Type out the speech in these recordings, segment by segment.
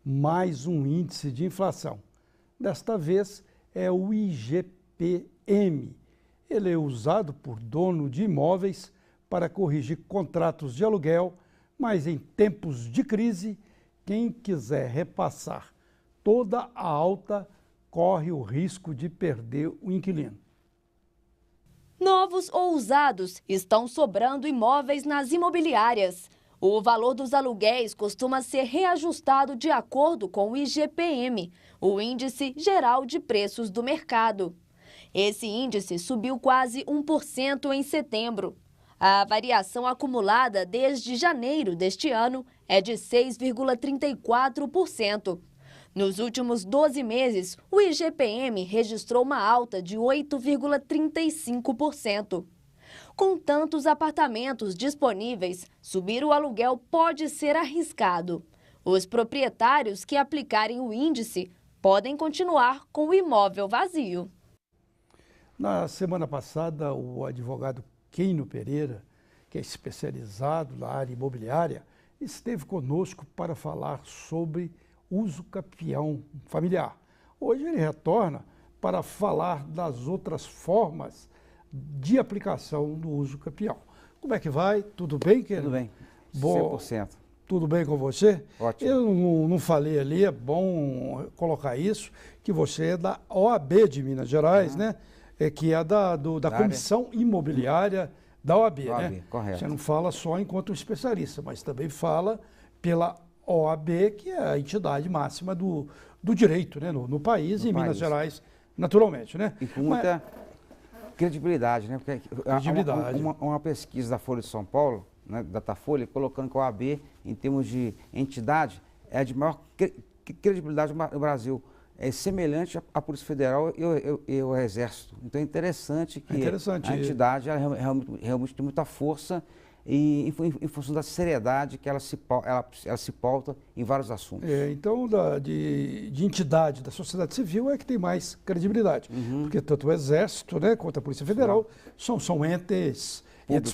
mais um índice de inflação. Desta vez é o IGPM. Ele é usado por dono de imóveis para corrigir contratos de aluguel, mas em tempos de crise, quem quiser repassar toda a alta corre o risco de perder o inquilino. Novos ou usados, estão sobrando imóveis nas imobiliárias. O valor dos aluguéis costuma ser reajustado de acordo com o IGPM, o Índice Geral de Preços do Mercado. Esse índice subiu quase 1% em setembro. A variação acumulada desde janeiro deste ano é de 6,34%. Nos últimos 12 meses, o IGPM registrou uma alta de 8,35%. Com tantos apartamentos disponíveis, subir o aluguel pode ser arriscado. Os proprietários que aplicarem o índice podem continuar com o imóvel vazio. Na semana passada, o advogado Keino Pereira, que é especializado na área imobiliária, esteve conosco para falar sobre uso capião familiar. Hoje ele retorna para falar das outras formas de aplicação do uso capião. Como é que vai? Tudo bem, querido? Tudo bem, 100%. Tudo bem com você? Ótimo. Eu não falei ali, é bom colocar isso, que você é da OAB de Minas Gerais, né? Que é da Comissão Imobiliária da OAB, né? Correto. Você não fala só enquanto especialista, mas também fala pela OAB, que é a entidade máxima do direito, né? no país e em Minas Gerais, naturalmente, né? E com muita credibilidade, né? Porque credibilidade. Uma pesquisa da Folha de São Paulo, né, Datafolha, colocando que a OAB, em termos de entidade, é a de maior credibilidade no Brasil. É semelhante à Polícia Federal e ao Exército. Então é interessante que a entidade realmente tem muita força e em função da seriedade que ela se pauta em vários assuntos. Então, de entidade da sociedade civil é que tem mais credibilidade, porque tanto o Exército, né, quanto a Polícia Federal são entes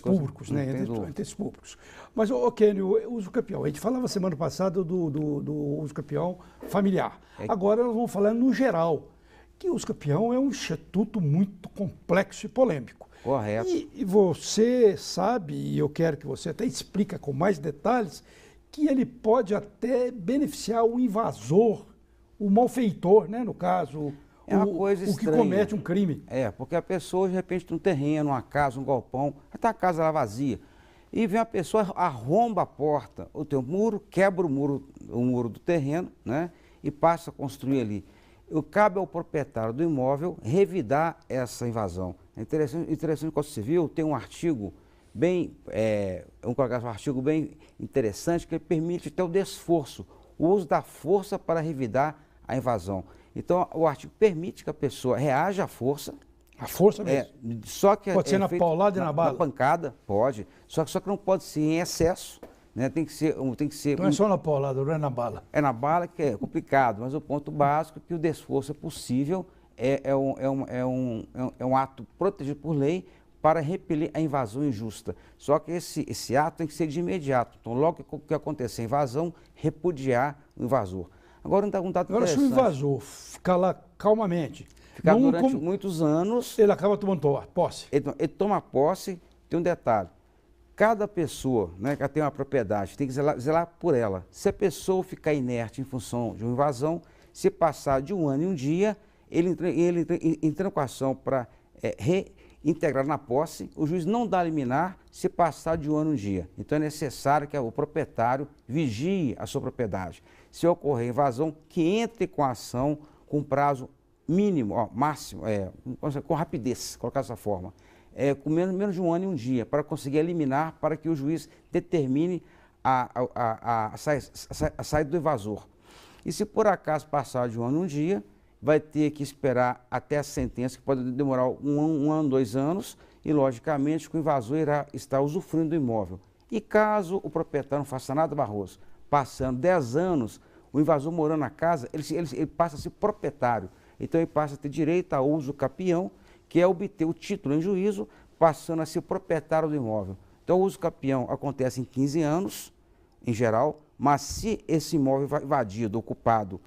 públicos, né? Entes públicos. Mas, Kênio, o uso capião, a gente falava semana passada do uso capião familiar. Agora nós vamos falar no geral, que o uso capião é um instituto muito complexo e polêmico. Correto. E você sabe, e eu quero que você até explique com mais detalhes, que ele pode até beneficiar o invasor, o malfeitor, né, no caso, o que comete um crime. Porque a pessoa, de repente, tem um terreno, uma casa, um galpão, está a casa lá vazia, e vem a pessoa, arromba a porta, o teu muro, quebra o muro do terreno, né, e passa a construir ali. Cabe ao proprietário do imóvel revidar essa invasão. É interessante no Código Civil, tem um artigo um artigo bem interessante que permite até o desforço, o uso da força para revidar a invasão. Então, o artigo permite que a pessoa reaja à força. A força mesmo? Pode ser na paulada e na bala? Na pancada, pode. Só que não pode ser em excesso. Né? Tem que ser. Não é só na paulada, não é na bala. É na bala que é complicado, mas o ponto básico é que o desforço é possível, é um ato protegido por lei para repelir a invasão injusta. Só que esse ato tem que ser de imediato. Então, logo que acontecer a invasão, repudiar o invasor. Agora, um dado interessante. Agora, se o invasor ficar lá calmamente, ficar durante muitos anos, ele acaba tomando posse. Ele toma posse, tem um detalhe. Cada pessoa, né, que tem uma propriedade, tem que zelar por ela. Se a pessoa ficar inerte em função de uma invasão, se passar de um ano e um dia, ele entra com a ação para reintegrar na posse, o juiz não dá liminar se passar de um ano e um dia. Então é necessário que o proprietário vigie a sua propriedade. Se ocorrer invasão, que entre com a ação com prazo mínimo, máximo, com rapidez, colocar dessa forma. Com menos de um ano e um dia, para conseguir eliminar, para que o juiz determine a saída do invasor. E se por acaso passar de um ano e um dia, vai ter que esperar até a sentença, que pode demorar um ano, 2 anos, e logicamente o invasor irá estar usufruindo do imóvel. E caso o proprietário não faça nada, Barroso, passando 10 anos, o invasor morando na casa, ele passa a ser proprietário. Então ele passa a ter direito a uso capião, que é obter o título em juízo, passando a ser proprietário do imóvel. Então o uso capião acontece em 15 anos, em geral, Mas se esse imóvel invadido, ocupado,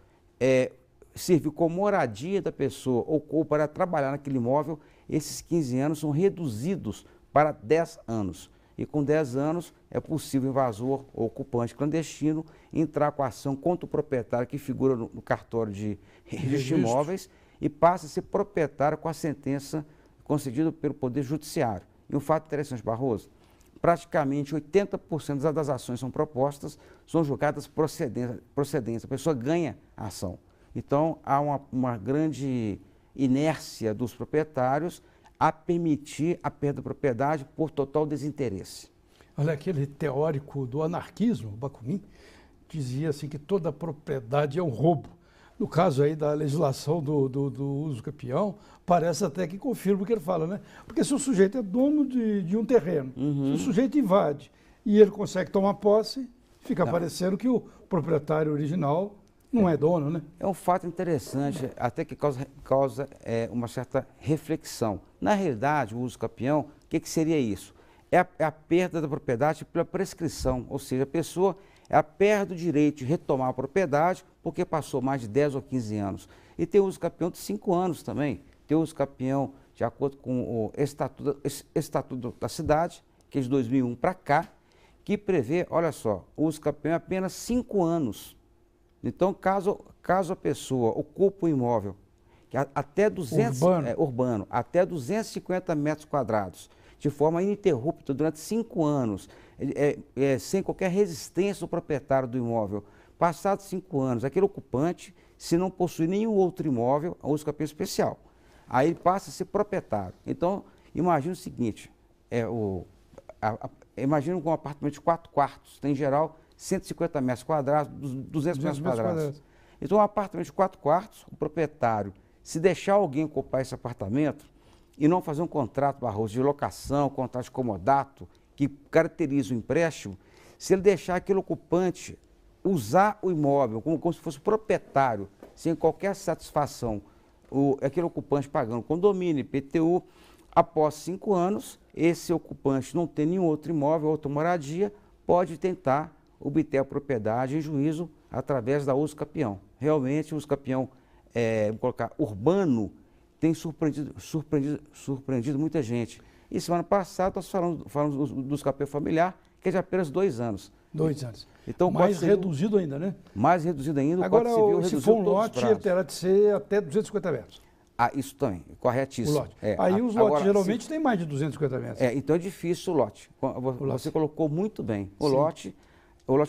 servir como moradia da pessoa ou para trabalhar naquele imóvel, esses 15 anos são reduzidos para 10 anos. E com 10 anos é possível o invasor ou ocupante clandestino entrar com a ação contra o proprietário que figura no cartório de registro de imóveis e passa a ser proprietário com a sentença concedida pelo Poder Judiciário. E um fato interessante, Barroso, praticamente 80% das ações são propostas, são julgadas procedentes, a pessoa ganha a ação. Então, há uma grande inércia dos proprietários a permitir a perda da propriedade por total desinteresse. Olha, aquele teórico do anarquismo, Bakunin, dizia assim que toda propriedade é um roubo. No caso aí da legislação do uso capião, parece até que confirma o que ele fala, né? Porque se o sujeito é dono de um terreno, se o sujeito invade e ele consegue tomar posse, fica parecendo que o proprietário original não é dono, né? É um fato interessante, até que causa uma certa reflexão. Na realidade, o uso capião, o que seria isso? É a perda da propriedade pela prescrição, ou seja, a pessoa perde o direito de retomar a propriedade porque passou mais de 10 ou 15 anos. E tem o uso capião de 5 anos também. Tem o uso capião de acordo com o Estatuto da Cidade, que é de 2001 para cá, que prevê, olha só, o uso capião é apenas 5 anos. Então, caso a pessoa ocupe um imóvel que até 200, urbano, até 250 metros quadrados, de forma ininterrupta durante 5 anos, sem qualquer resistência do proprietário do imóvel, passados 5 anos, aquele ocupante, se não possui nenhum outro imóvel, uso capião especial. Aí ele passa a ser proprietário. Então, imagina o seguinte, imagina um apartamento de 4 quartos, tem em geral 150 metros quadrados, 200 metros quadrados. Então, um apartamento de 4 quartos, o proprietário, se deixar alguém ocupar esse apartamento e não fazer um contrato, Barroso, de locação, contrato de comodato, que caracteriza o empréstimo, se ele deixar aquele ocupante usar o imóvel como se fosse proprietário, sem qualquer satisfação, aquele ocupante pagando condomínio, IPTU, após 5 anos, esse ocupante não tem nenhum outro imóvel, outra moradia, pode tentar obter a propriedade em juízo através da uso capião. Realmente, o uso capião, vou colocar, urbano, tem surpreendido muita gente. E semana passada nós falamos do uso capião familiar, que é de apenas 2 anos. 2 anos. Então, mais reduzido ainda, né? Mais reduzido ainda. Agora, se for um lote, ele terá de ser até 250 metros. Isso também, corretíssimo. O lote. Aí os lotes geralmente têm mais de 250 metros. Então é difícil o lote. Você colocou muito bem. O lote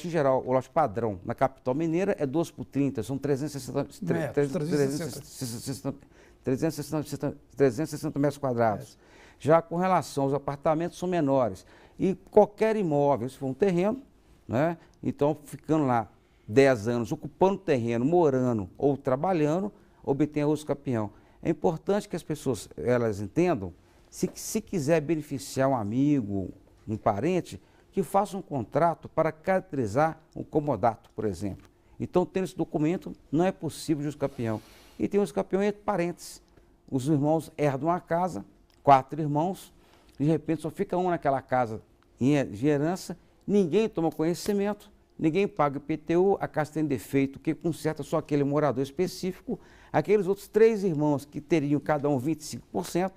em geral, o lote padrão na capital mineira é 2 por 30, são 360 metros quadrados. Já com relação aos apartamentos, são menores. E qualquer imóvel, se for um terreno, né? Então ficando lá 10 anos, ocupando o terreno, morando ou trabalhando, obtém uso capião. É importante que as pessoas elas entendam, se quiser beneficiar um amigo, um parente, que faça um contrato para caracterizar um comodato, por exemplo. Então, tendo esse documento, não é possível de uso capião. E tem uso capião entre parentes. Os irmãos herdam a casa, 4 irmãos, de repente só fica um naquela casa de herança, ninguém toma conhecimento, ninguém paga IPTU, a casa tem defeito que conserta só aquele morador específico, aqueles outros 3 irmãos que teriam cada um 25%,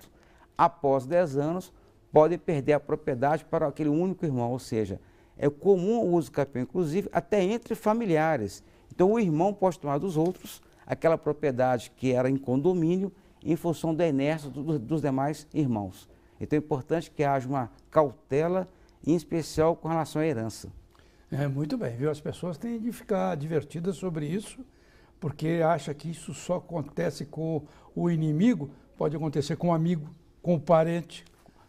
após 10 anos, podem perder a propriedade para aquele único irmão, ou seja, é comum o uso capião, inclusive, até entre familiares. Então, o irmão pode tomar dos outros aquela propriedade que era em condomínio em função da inércia dos demais irmãos. Então, é importante que haja uma cautela, em especial com relação à herança. Muito bem, viu? As pessoas têm de ficar divertidas sobre isso, porque acham que isso só acontece com o inimigo, pode acontecer com o amigo, com o parente,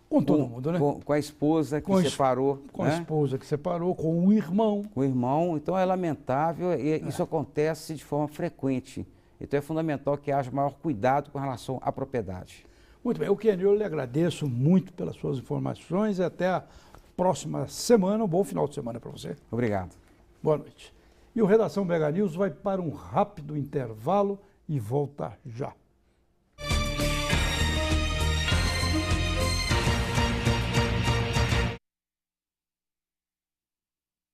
com todo mundo, né? Com a esposa que separou. Com a esposa que separou, com o irmão. Com o irmão. Então é lamentável e isso acontece de forma frequente. Então é fundamental que haja maior cuidado com relação à propriedade. Muito bem. Kenny, eu lhe agradeço muito pelas suas informações e até a próxima semana. Um bom final de semana para você. Obrigado. Boa noite. E o Redação BH News vai para um rápido intervalo e volta já.